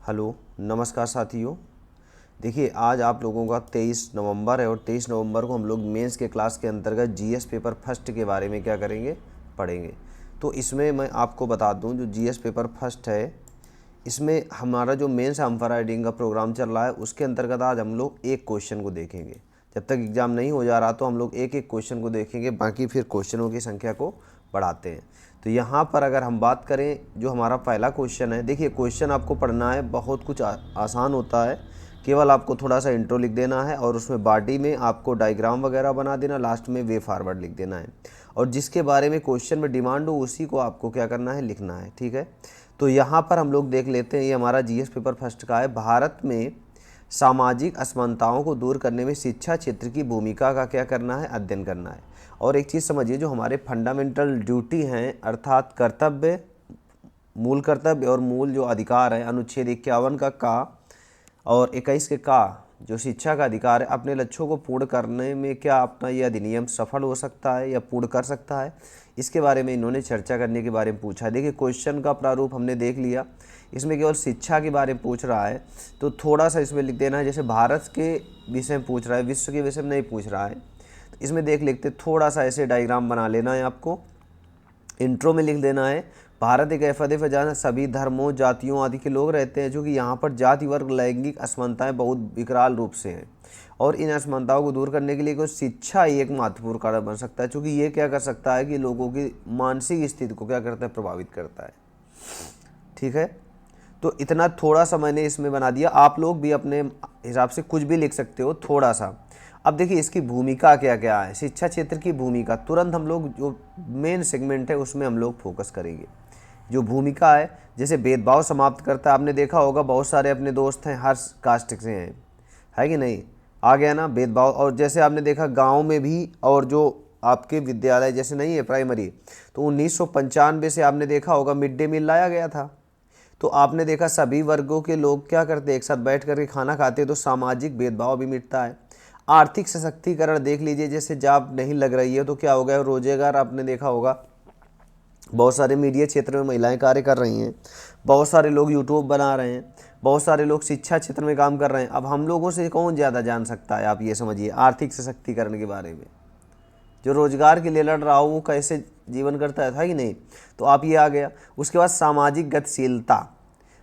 Hello, नमस्कार साथियों। देखिए, आज आप लोगों का 23 नवंबर है और 23 नवंबर को हम लोग मेंस के क्लास के अंतर्गत जीएस पेपर फर्स्ट के बारे में क्या करेंगे, पढ़ेंगे। तो इसमें मैं आपको बता दूं, जो जीएस पेपर फर्स्ट है, इसमें हमारा जो मेंस एम्फर राइटिंग का प्रोग्राम चल रहा है, उसके अंतर्गत आज हम लोग एक क्वेश्चन को देखेंगे। जब तक एग्ज़ाम नहीं हो जा रहा तो हम लोग एक एक क्वेश्चन को देखेंगे, बाकी फिर क्वेश्चनों की संख्या को बढ़ाते हैं। तो यहाँ पर अगर हम बात करें, जो हमारा पहला क्वेश्चन है, देखिए क्वेश्चन आपको पढ़ना है, बहुत कुछ आसान होता है। केवल आपको थोड़ा सा इंट्रो लिख देना है और उसमें बॉडी में आपको डायग्राम वगैरह बना देना, लास्ट में वे फॉरवर्ड लिख देना है और जिसके बारे में क्वेश्चन में डिमांड हो उसी को आपको क्या करना है, लिखना है। ठीक है, तो यहाँ पर हम लोग देख लेते हैं। ये हमारा जीएस पेपर फर्स्ट का है। भारत में सामाजिक असमानताओं को दूर करने में शिक्षा क्षेत्र की भूमिका का क्या करना है, अध्ययन करना है। और एक चीज़ समझिए, जो हमारे फंडामेंटल ड्यूटी हैं, अर्थात कर्तव्य, मूल कर्तव्य और मूल जो अधिकार है, अनुच्छेद 51 का और 21 के का, जो शिक्षा का अधिकार है, अपने लक्ष्यों को पूर्ण करने में क्या अपना यह अधिनियम सफल हो सकता है या पूर्ण कर सकता है, इसके बारे में इन्होंने चर्चा करने के बारे में पूछा। देखिए, क्वेश्चन का प्रारूप हमने देख लिया। इसमें केवल शिक्षा के बारे में पूछ रहा है, तो थोड़ा सा इसमें लिख देना है। जैसे भारत के विषय में पूछ रहा है, विश्व के विषय में नहीं पूछ रहा है, तो इसमें देख लिखते थोड़ा सा ऐसे डायग्राम बना लेना है। आपको इंट्रो में लिख देना है, भारत एक ऐसा देश है जहाँ सभी धर्मों, जातियों आदि के लोग रहते हैं, जो कि यहाँ पर जाति, वर्ग, लैंगिक असमानताएं बहुत विकराल रूप से हैं और इन असमानताओं को दूर करने के लिए कोई शिक्षा ही एक महत्वपूर्ण कारण बन सकता है, क्योंकि ये क्या कर सकता है कि लोगों की मानसिक स्थिति को क्या करता है, प्रभावित करता है। ठीक है, तो इतना थोड़ा सा मैंने इसमें बना दिया। आप लोग भी अपने हिसाब से कुछ भी लिख सकते हो थोड़ा सा। अब देखिए, इसकी भूमिका क्या क्या है, शिक्षा क्षेत्र की भूमिका। तुरंत हम लोग जो मेन सेगमेंट है उसमें हम लोग फोकस करेंगे। जो भूमिका है, जैसे भेदभाव समाप्त करता है। आपने देखा होगा, बहुत सारे अपने दोस्त हैं हर कास्ट से हैं, है कि नहीं, आ गया ना भेदभाव। और जैसे आपने देखा गांव में भी, और जो आपके विद्यालय जैसे नहीं है प्राइमरी, तो 1995 से आपने देखा होगा मिड डे मील लाया गया था। तो आपने देखा सभी वर्गों के लोग क्या करते, एक साथ बैठ करके खाना खाते, तो सामाजिक भेदभाव भी मिटता है। आर्थिक सशक्तिकरण देख लीजिए, जैसे जॉब नहीं लग रही है तो क्या हो गया, रोजगार आपने देखा होगा, बहुत सारे मीडिया क्षेत्र में महिलाएं कार्य कर रही हैं, बहुत सारे लोग यूट्यूब बना रहे हैं, बहुत सारे लोग शिक्षा क्षेत्र में काम कर रहे हैं। अब हम लोगों से कौन ज़्यादा जान सकता है, आप ये समझिए, आर्थिक सशक्तिकरण के बारे में। जो रोजगार के लिए लड़ रहा हो वो कैसे जीवन करता है, था कि नहीं। तो आप ये आ गया। उसके बाद सामाजिक गतिशीलता,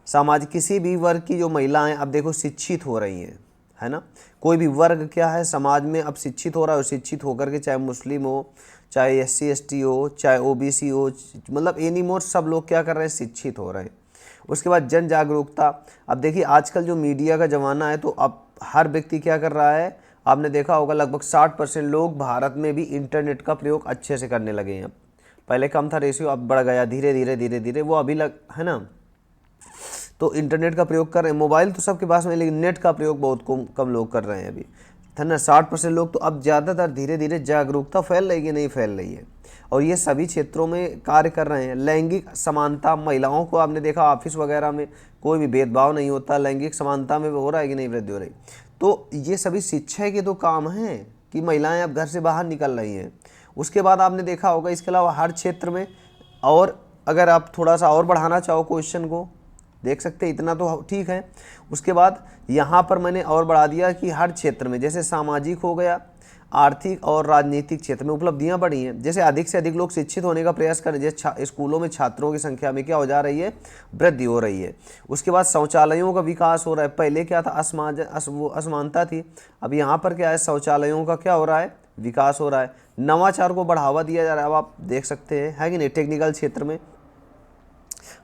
समाज किसी भी वर्ग की जो महिलाएं अब देखो शिक्षित हो रही हैं, है ना। कोई भी वर्ग क्या है समाज में अब शिक्षित हो रहा है, शिक्षित होकर के, चाहे मुस्लिम हो, चाहे एससी एसटी हो, चाहे ओबीसी हो, मतलब एनी मोर, सब लोग क्या कर रहे हैं, शिक्षित हो रहे हैं। उसके बाद जन जागरूकता। अब देखिए, आजकल जो मीडिया का ज़माना है, तो अब हर व्यक्ति क्या कर रहा है, आपने देखा होगा लगभग 60% लोग भारत में भी इंटरनेट का प्रयोग अच्छे से करने लगे हैं। पहले कम था रेशियो, अब बढ़ गया धीरे धीरे धीरे धीरे, वो अभी है ना। तो इंटरनेट का प्रयोग कर रहे हैं। मोबाइल तो सबके पास में, लेकिन नेट का प्रयोग बहुत कम लोग कर रहे हैं अभी, है ना, 60% लोग। तो अब ज़्यादातर धीरे धीरे जागरूकता फैल रही है, नहीं फैल रही है, और ये सभी क्षेत्रों में कार्य कर रहे हैं। लैंगिक समानता, महिलाओं को आपने देखा ऑफिस वगैरह में कोई भी भेदभाव नहीं होता, लैंगिक समानता में हो रहा है कि नहीं, वृद्धि हो रही। तो ये सभी शिक्षा के तो काम हैं कि महिलाएं अब घर से बाहर निकल रही हैं। उसके बाद आपने देखा होगा, इसके अलावा हर क्षेत्र में, और अगर आप थोड़ा सा और बढ़ाना चाहो क्वेश्चन को, देख सकते हैं, इतना तो ठीक है। उसके बाद यहाँ पर मैंने और बढ़ा दिया कि हर क्षेत्र में, जैसे सामाजिक हो गया, आर्थिक और राजनीतिक क्षेत्र में उपलब्धियाँ बढ़ी हैं। जैसे अधिक से अधिक लोग शिक्षित होने का प्रयास करें, जैसे स्कूलों में छात्रों की संख्या में क्या हो जा रही है, वृद्धि हो रही है। उसके बाद शौचालयों का विकास हो रहा है। पहले क्या था, असमानता थी, अब यहाँ पर क्या है, शौचालयों का क्या हो रहा है, विकास हो रहा है। नवाचार को बढ़ावा दिया जा रहा है, अब आप देख सकते हैं, है कि नहीं, टेक्निकल क्षेत्र में।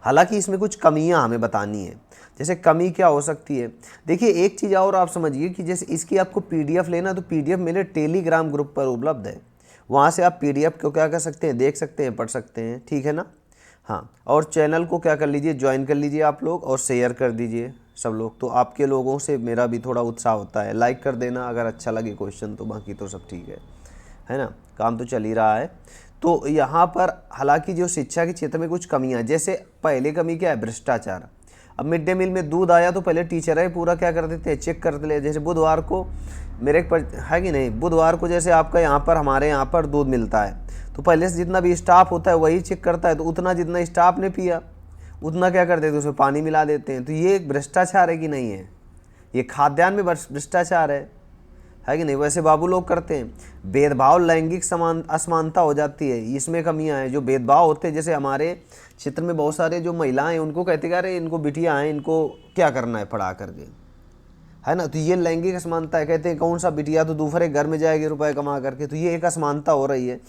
हालांकि इसमें कुछ कमियां हमें बतानी है। जैसे कमी क्या हो सकती है, देखिए एक चीज़ और आप समझिए कि जैसे इसकी आपको पीडीएफ लेना, तो पीडीएफ मेरे टेलीग्राम ग्रुप पर उपलब्ध है, वहाँ से आप पीडीएफ को क्या कर सकते हैं, देख सकते हैं, पढ़ सकते हैं, ठीक है ना। हाँ, और चैनल को क्या कर लीजिए, ज्वाइन कर लीजिए आप लोग, और शेयर कर दीजिए सब लोग। तो आपके लोगों से मेरा भी थोड़ा उत्साह होता है। लाइक कर देना अगर अच्छा लगे क्वेश्चन, तो बाकी तो सब ठीक है ना, काम तो चल ही रहा है। तो यहाँ पर हालांकि जो शिक्षा के क्षेत्र में कुछ कमियां, जैसे पहले कमी क्या है, भ्रष्टाचार। अब मिड डे मील में दूध आया तो पहले टीचर है पूरा क्या कर देते हैं, चेक करते ले। जैसे बुधवार को मेरे है कि नहीं, बुधवार को जैसे आपका यहाँ पर, हमारे यहाँ पर दूध मिलता है, तो पहले से जितना भी स्टाफ होता है वही चेक करता है, तो उतना जितना स्टाफ ने पिया उतना क्या कर देते हैं, उसमें पानी मिला देते हैं। तो ये एक भ्रष्टाचार है कि नहीं है? ये खाद्यान्न में भ्रष्टाचार है कि नहीं? वैसे बाबू लोग करते हैं। भेदभाव, लैंगिक समान असमानता हो जाती है, इसमें कमियां हैं। जो भेदभाव होते हैं, जैसे हमारे क्षेत्र में बहुत सारे जो महिलाएं हैं उनको कहते हैं अरे इनको बिटिया हैं, इनको क्या करना है पढ़ा करके, है ना? तो ये लैंगिक असमानता है। कहते हैं कौन सा बिटिया तो दूसरे घर में जाएगी रुपए कमा करके, तो ये एक असमानता हो रही है।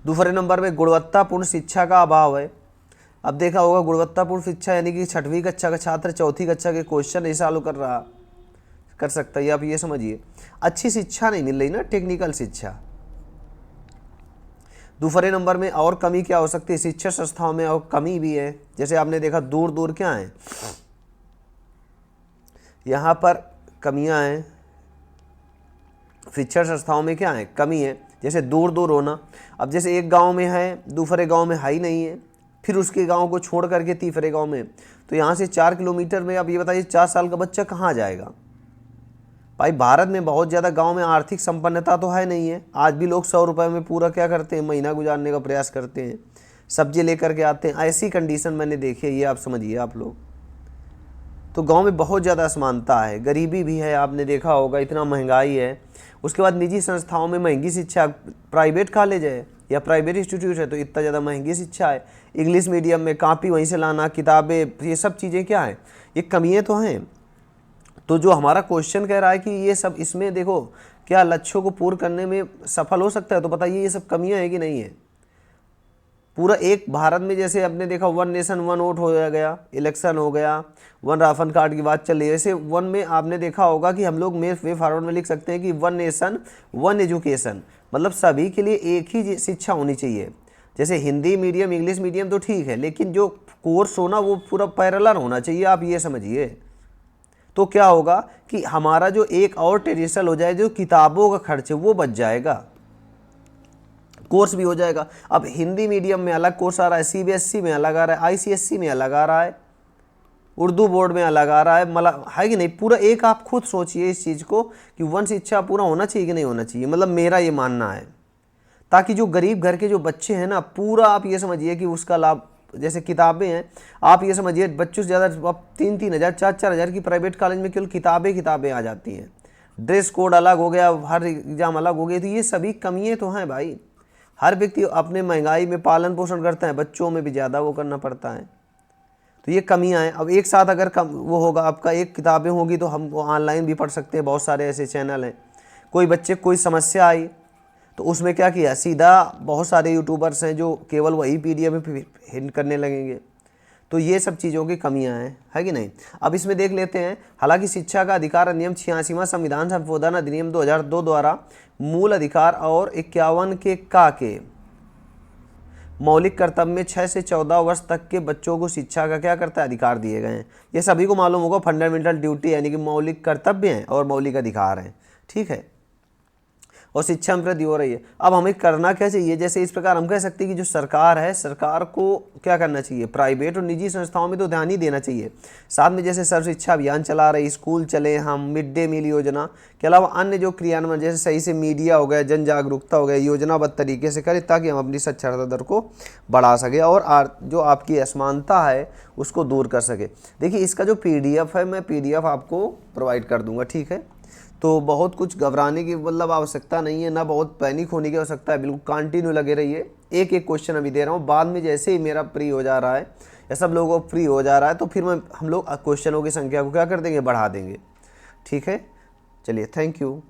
दूसरे नंबर पे गुणवत्तापूर्ण शिक्षा का अभाव है। अब देखा होगा गुणवत्तापूर्ण शिक्षा यानी कि 6वीं कक्षा का छात्र 4थी कक्षा के क्वेश्चन नहीं सॉल्व कर सकता है, आप ये समझिए। अच्छी शिक्षा नहीं मिल रही ना, टेक्निकल शिक्षा। दूसरे नंबर में और कमी क्या हो सकती है, शिक्षा संस्थाओं में और कमी भी है। जैसे आपने देखा दूर दूर क्या है, यहाँ पर कमियां हैं। शिक्षा संस्थाओं में क्या है, कमी है। जैसे दूर दूर होना, अब जैसे एक गांव में है दूसरे गांव में है ही नहीं है, फिर उसके गांव को छोड़ करके तीसरे गांव में, तो यहाँ से 4 किलोमीटर में, आप ये बताइए 4 साल का बच्चा कहाँ जाएगा? भाई भारत में बहुत ज़्यादा गांव में आर्थिक संपन्नता तो है नहीं है। आज भी लोग 100 रुपये में पूरा क्या करते हैं, महीना गुजारने का प्रयास करते हैं, सब्जी लेकर के आते हैं। ऐसी कंडीशन मैंने देखी है, ये आप समझिए आप लोग। तो गांव में बहुत ज़्यादा असमानता है, गरीबी भी है, आपने देखा होगा इतना महंगाई है। उसके बाद निजी संस्थाओं में महंगी शिक्षा, प्राइवेट कॉलेज है या प्राइवेट इंस्टीट्यूट है तो इतना ज़्यादा महंगी शिक्षा है। इंग्लिश मीडियम में कापी वहीं से लाना, किताबें, ये सब चीज़ें क्या है, ये कमियाँ तो हैं। तो जो हमारा क्वेश्चन कह रहा है कि ये सब, इसमें देखो क्या लक्ष्यों को पूर्ण करने में सफल हो सकता है, तो बताइए ये सब कमियां है कि नहीं है? पूरा एक भारत में जैसे आपने देखा 1 नेशन 1 वोट हो गया, इलेक्शन हो गया, 1 राशन कार्ड की बात चल रही है। ऐसे 1 में आपने देखा होगा कि हम लोग वे फॉरवर्ड में लिख सकते हैं कि 1 नेशन 1 एजुकेशन, मतलब सभी के लिए एक ही शिक्षा होनी चाहिए। जैसे हिंदी मीडियम, इंग्लिश मीडियम तो ठीक है, लेकिन जो कोर्स होना वो पूरा पैरेलल होना चाहिए, आप ये समझिए। तो क्या होगा कि हमारा जो एक और ट्रेडिशनल हो जाए, जो किताबों का खर्च है वो बच जाएगा, कोर्स भी हो जाएगा। अब हिंदी मीडियम में अलग कोर्स आ रहा है, सीबीएसई में अलग आ रहा है, आईसीएसई में अलग आ रहा है, उर्दू बोर्ड में अलग आ रहा है, मतलब है कि नहीं? पूरा एक आप खुद सोचिए इस चीज़ को कि 1 शिक्षा पूरा होना चाहिए कि नहीं होना चाहिए, मतलब मेरा ये मानना है। ताकि जो गरीब घर के जो बच्चे हैं ना, पूरा आप ये समझिए कि उसका लाभ, जैसे किताबें हैं, आप ये समझिए बच्चों से ज़्यादा अब 3-3 हज़ार 4-4 हज़ार की प्राइवेट कॉलेज में केवल किताबें आ जाती हैं। ड्रेस कोड अलग हो गया, हर एग्ज़ाम अलग हो गए, तो ये सभी कमियाँ तो हैं भाई। हर व्यक्ति अपने महंगाई में पालन पोषण करता है, बच्चों में भी ज़्यादा वो करना पड़ता है, तो ये कमियाँ हैं। अब एक साथ अगर कम वो होगा, आपका एक किताबें होगी तो हम वो ऑनलाइन भी पढ़ सकते हैं, बहुत सारे ऐसे चैनल हैं। कोई बच्चे कोई समस्या आई तो उसमें क्या किया, सीधा बहुत सारे यूट्यूबर्स हैं जो केवल वही पीडीएफ में हिंट करने लगेंगे। तो ये सब चीज़ों की कमियां हैं, है कि नहीं? अब इसमें देख लेते हैं। हालांकि शिक्षा का अधिकार अधिनियम 86वां संविधान संशोधन अधिनियम 2002 द्वारा मूल अधिकार और 51 के मौलिक कर्तव्य में 6 से 14 वर्ष तक के बच्चों को शिक्षा का क्या करता है, अधिकार दिए गए हैं। ये सभी को मालूम होगा, फंडामेंटल ड्यूटी यानी कि मौलिक कर्तव्य हैं और मौलिक अधिकार हैं, ठीक है। और शिक्षा में वृद्धि हो रही है। अब हमें करना क्या चाहिए, जैसे इस प्रकार हम कह सकते हैं कि जो सरकार है, सरकार को क्या करना चाहिए, प्राइवेट और निजी संस्थाओं में तो ध्यान ही देना चाहिए। साथ में जैसे सर्व शिक्षा अभियान चला रहे, स्कूल चले हम, मिड डे मील योजना के अलावा अन्य जो क्रियान्वयन, जैसे सही से मीडिया हो गया, जन जागरूकता हो गया, योजनाबद्ध तरीके से करें ताकि हम अपनी साक्षरता दर को बढ़ा सकें और जो आपकी असमानता है उसको दूर कर सके। देखिए इसका जो PDF है, मैं PDF आपको प्रोवाइड कर दूंगा, ठीक है। तो बहुत कुछ घबराने की मतलब आवश्यकता नहीं है, ना बहुत पैनिक होने की आवश्यकता है, बिल्कुल कंटिन्यू लगे रहिए। एक एक क्वेश्चन अभी दे रहा हूँ, बाद में जैसे ही मेरा फ्री हो जा रहा है या सब लोगों को फ्री हो जा रहा है तो फिर हम लोग क्वेश्चनों की संख्या को क्या कर देंगे, बढ़ा देंगे, ठीक है। चलिए, थैंक यू।